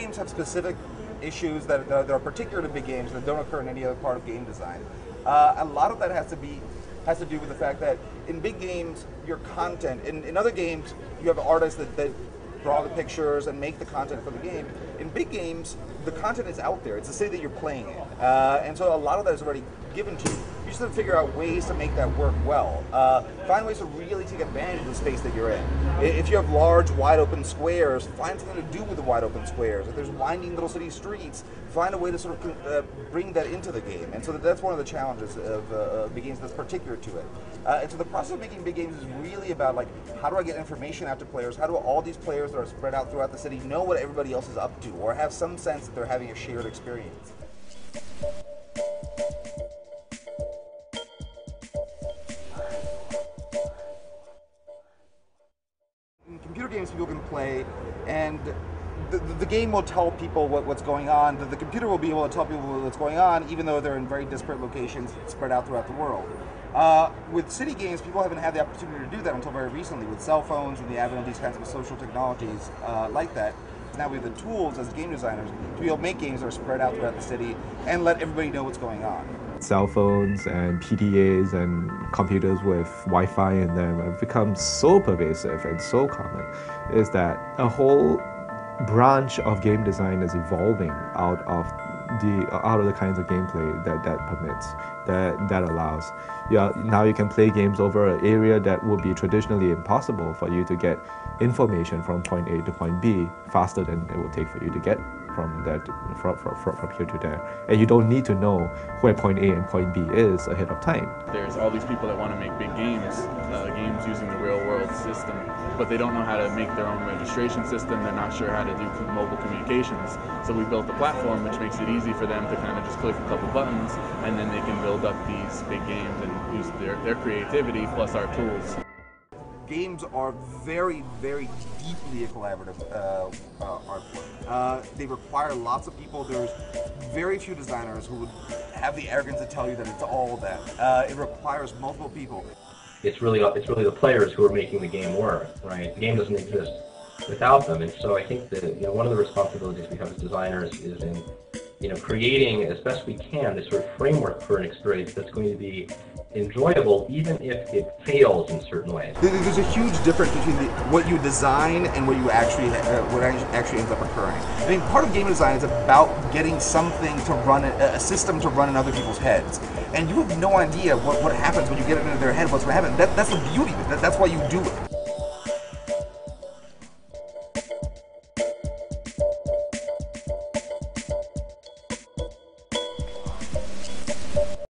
games have specific issues that are particular to big games that don't occur in any other part of game design. A lot of that has to do with the fact that in big games, your content, in other games, you have artists that draw the pictures and make the content for the game. In big games, the content is out there. It's the city that you're playing in. And so a lot of that is already given to you. You just have to figure out ways to make that work well. Find ways to really take advantage of the space that you're in. If you have large, wide open squares, find something to do with the wide open squares. If there's winding little city streets, find a way to sort of bring that into the game. And so that's one of the challenges of big games that's particular to it. And so the process of making big games is really about, like, how do I get information out to players? How do all these players that are spread out throughout the city know what everybody else is up to, or have some sense that they're having a shared experience? In computer games, people can play, and the game will tell people what's going on. The computer will be able to tell people what's going on, even though they're in very disparate locations spread out throughout the world. With city games, people haven't had the opportunity to do that until very recently, with cell phones and the advent of these kinds of social technologies like that. Now we have the tools as game designers to be able to make games that are spread out throughout the city and let everybody know what's going on. Cell phones and PDAs and computers with Wi-Fi in them have become so pervasive and so common, is that a whole branch of game design is evolving out of the kinds of gameplay that permits, that allows. Yeah, now you can play games over an area that would be traditionally impossible for you to get information from point A to point B faster than it would take for you to get from here to there. And you don't need to know where point A and point B is ahead of time. There's all these people that want to make big games, games using the real world system, but they don't know how to make their own registration system. They're not sure how to do mobile communications. So we built a platform which makes it easy for them to kind of just click a couple buttons, and then they can build up these big games and use their creativity plus our tools. Games are very, very deeply a collaborative art form. They require lots of people. There's very few designers who would have the arrogance to tell you that it's all that. It requires multiple people. It's really the players who are making the game work, right? The game doesn't exist without them, and so I think that one of the responsibilities we have as designers is in creating as best we can this sort of framework for an experience that's going to be enjoyable, even if it fails in certain ways. There's a huge difference between what you design and what actually ends up occurring. I mean, part of game design is about getting something to run, a system to run in other people's heads, and you have no idea what happens when you get it into their head. What's going to happen? That's the beauty of it. That's why you do it.